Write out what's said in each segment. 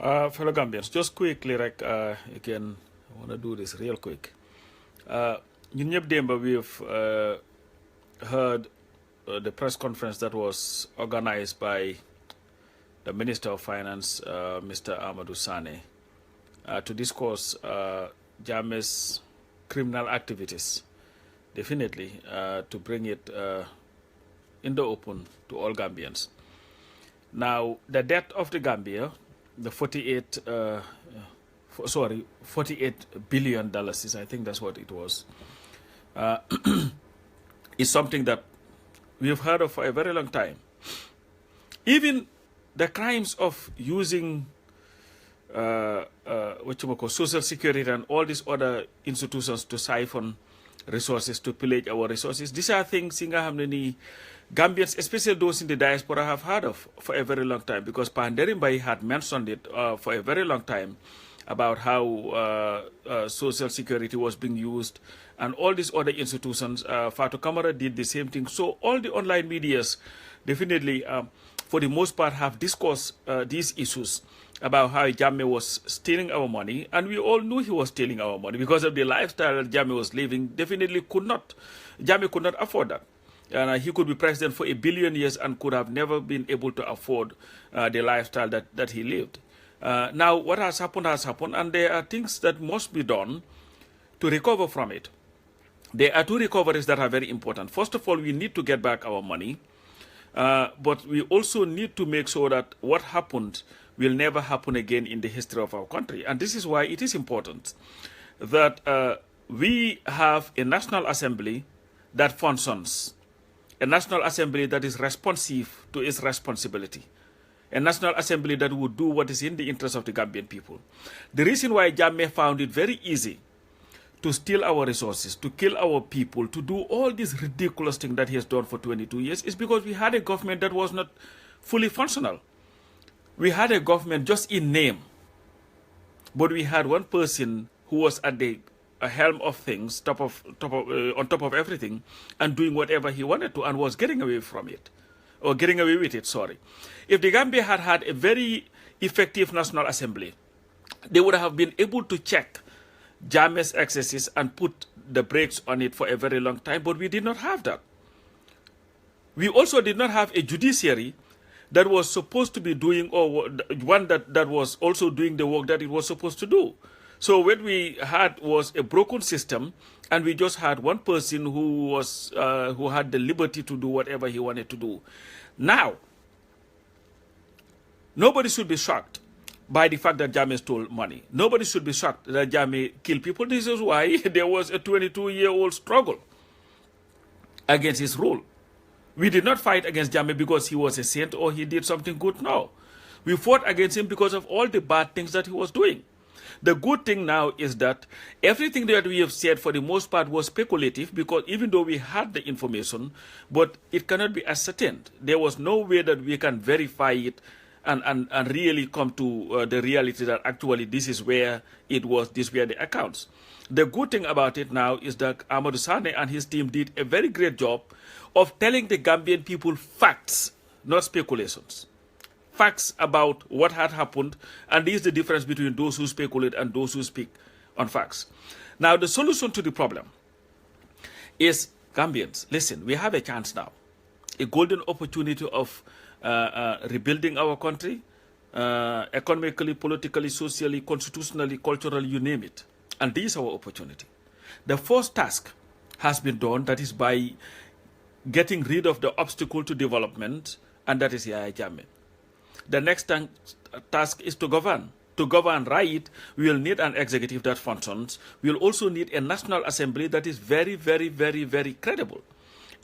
Fellow Gambians, just quickly, like, again, I want to do this real quick. In Nyebdemba, we've heard the press conference that was organized by the Minister of Finance, Mr. Amadou Sane, to discuss Jammeh's criminal activities, definitely, to bring it in the open to all Gambians. Now, the debt of the Gambia, the 48 billion dollars, I think that's what it was, is something that we have heard of for a very long time. Even the crimes of using social security and all these other institutions to siphon resources, to pillage our resources, these are things Gambians, especially those in the diaspora, have heard of for a very long time, because Panderimbai had mentioned it for a very long time about how social security was being used, and all these other institutions. Fatou Camara did the same thing. So all the online medias definitely, for the most part, have discussed these issues about how Jammeh was stealing our money, and we all knew he was stealing our money because of the lifestyle that Jammeh was living. Definitely Jammeh could not afford that. And he could be president for 1 billion years and could have never been able to afford the lifestyle that he lived. Now, what has happened, and there are things that must be done to recover from it. There are two recoveries that are very important. First of all, we need to get back our money, but we also need to make sure that what happened will never happen again in the history of our country. And this is why it is important that we have a National Assembly that functions, a National Assembly that is responsive to its responsibility, a National Assembly that would do what is in the interest of the Gambian people. The reason why Jammeh found it very easy to steal our resources, to kill our people, to do all these ridiculous things that he has done for 22 years is because we had a government that was not fully functional. We had a government just in name, but we had one person who was at the helm of things, on top of everything, and doing whatever he wanted to, and was getting away from it, or getting away with it, sorry. If the Gambia had had a very effective National Assembly, they would have been able to check Jammeh's excesses and put the brakes on it for a very long time, but we did not have that. We also did not have a judiciary that was supposed to be doing, or one that was also doing the work that it was supposed to do. So what we had was a broken system, and we just had one person who had the liberty to do whatever he wanted to do. Now, nobody should be shocked by the fact that Jammeh stole money. Nobody should be shocked that Jammeh killed people. This is why there was a 22-year-old struggle against his rule. We did not fight against Jammeh because he was a saint or he did something good. No. We fought against him because of all the bad things that he was doing. The good thing now is that everything that we have said for the most part was speculative, because even though we had the information, but it cannot be ascertained. There was no way that we can verify it and really come to the reality that actually this is where it was, these were the accounts. The good thing about it now is that Amadou Sane and his team did a very great job of telling the Gambian people facts, not speculations. Facts about what had happened, and this is the difference between those who speculate and those who speak on facts. Now, the solution to the problem is, Gambians, listen, we have a chance now, a golden opportunity of rebuilding our country, economically, politically, socially, constitutionally, culturally, you name it. And this is our opportunity. The first task has been done, that is by getting rid of the obstacle to development, and that is Yaya Jammeh. The next task is to govern. To govern right, we will need an executive that functions. We will also need a National Assembly that is very, very, very, very credible.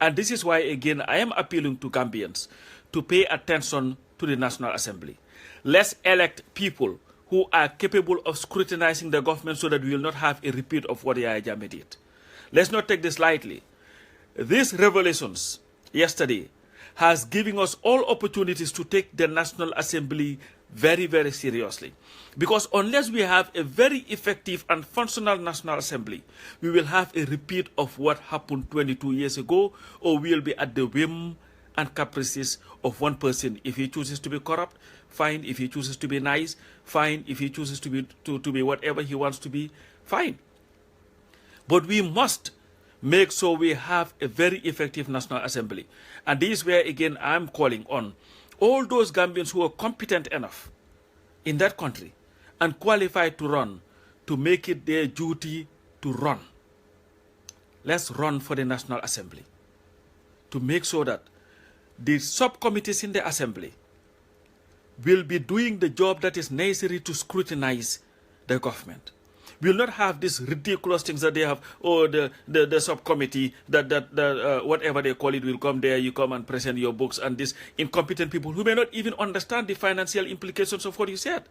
And this is why, again, I am appealing to Gambians to pay attention to the National Assembly. Let's elect people who are capable of scrutinizing the government so that we will not have a repeat of what Yaya Jammeh did. Let's not take this lightly. These revelations yesterday has given us all opportunities to take the National Assembly very, very seriously. Because unless we have a very effective and functional National Assembly, we will have a repeat of what happened 22 years ago, or we will be at the whim and caprices of one person. If he chooses to be corrupt, fine. If he chooses to be nice, fine. If he chooses to be whatever he wants to be, fine. But we must make sure we have a very effective National Assembly. And this is where, again, I'm calling on all those Gambians who are competent enough in that country and qualified to run, to make it their duty to run. Let's run for the National Assembly to make sure that the subcommittees in the Assembly will be doing the job that is necessary to scrutinize the government. We will not have these ridiculous things that they have, or the subcommittee, whatever they call it, will come there, you come and present your books, and these incompetent people who may not even understand the financial implications of what you said.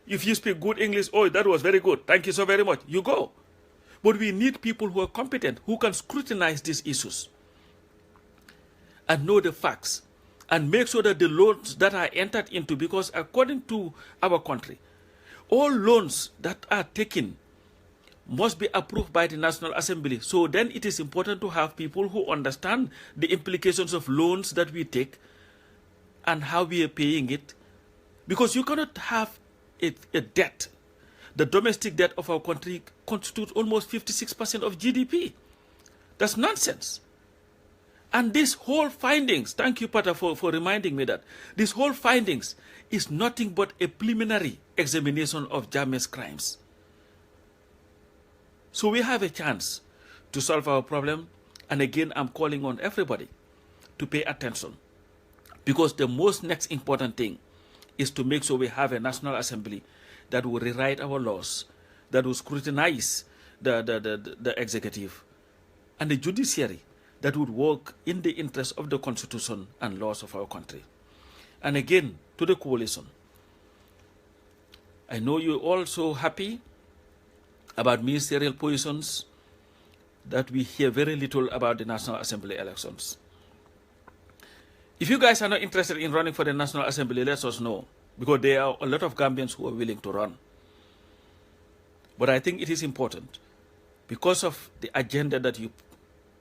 If you speak good English, oh, that was very good, thank you so very much, you go. But we need people who are competent, who can scrutinize these issues and know the facts and make sure that the loans that are entered into, because according to our country, all loans that are taken must be approved by the National Assembly. So then it is important to have people who understand the implications of loans that we take and how we are paying it. Because you cannot have a debt. The domestic debt of our country constitutes almost 56% of GDP. That's nonsense. And these whole findings, thank you, Pata, for reminding me that, these whole findings is nothing but a preliminary examination of Jammeh's crimes. So we have a chance to solve our problem. And again, I'm calling on everybody to pay attention. Because the most next important thing is to make sure we have a National Assembly that will rewrite our laws, that will scrutinize the executive and the judiciary, that would work in the interest of the Constitution and laws of our country. And again, to the coalition, I know you're also happy about ministerial positions, that we hear very little about the National Assembly elections. If you guys are not interested in running for the National Assembly, let us know, because there are a lot of Gambians who are willing to run. But I think it is important, because of the agenda that you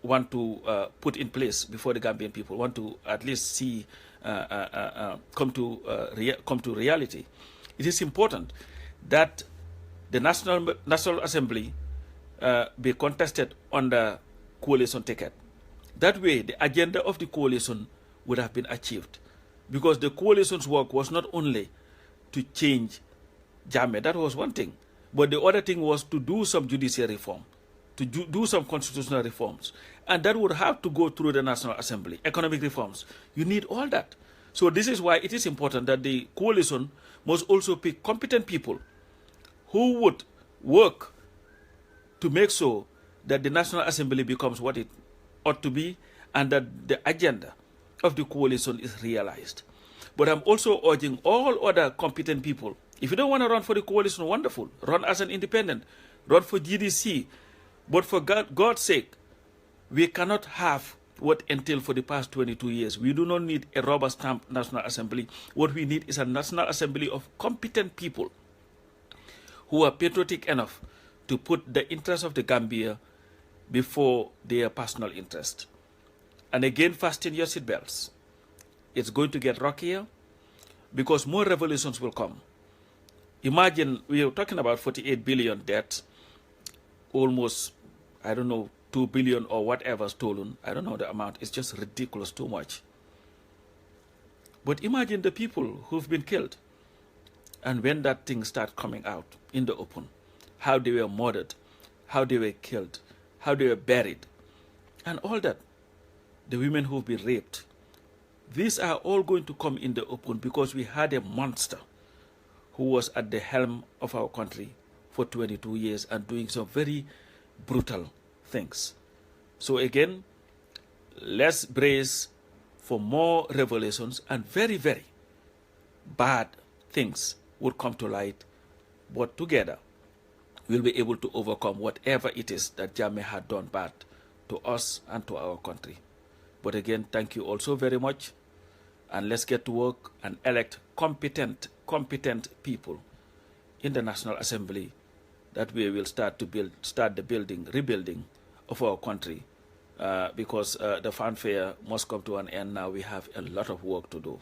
want to put in place before the Gambian people want to at least see come to reality. It is important that the National Assembly be contested on the coalition ticket. That way, the agenda of the coalition would have been achieved, because the coalition's work was not only to change Jammeh, that was one thing, but the other thing was to do some judicial reform, to do some constitutional reforms, and that would have to go through the National Assembly. Economic reforms, you need all that. So this is why it is important that the coalition must also pick competent people who would work to make sure that the National Assembly becomes what it ought to be, and that the agenda of the coalition is realized. But I'm also urging all other competent people, if you don't want to run for the coalition, wonderful, run as an independent, run for GDC, but for God's sake, we cannot have what entailed for the past 22 years. We do not need a rubber stamp National Assembly. What we need is a National Assembly of competent people who are patriotic enough to put the interests of the Gambia before their personal interest. And again, fasten your seatbelts. It's going to get rockier, because more revolutions will come. Imagine, we are talking about 48 billion debt, almost, I don't know, 2 billion or whatever stolen. I don't know the amount. It's just ridiculous, too much. But imagine the people who've been killed. And when that thing starts coming out in the open, how they were murdered, how they were killed, how they were buried, and all that. The women who've been raped. These are all going to come in the open, because we had a monster who was at the helm of our country for 22 years and doing some very brutal things. So again, let's brace for more revelations, and very, very bad things will come to light. But together, we'll be able to overcome whatever it is that Jammeh had done bad to us and to our country. But again, thank you also very much. And let's get to work and elect competent people in the National Assembly. That way we'll start the rebuilding of our country, because the fanfare must come to an end now. We have a lot of work to do.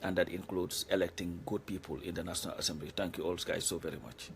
and that includes electing good people in the National Assembly. Thank you all guys so very much.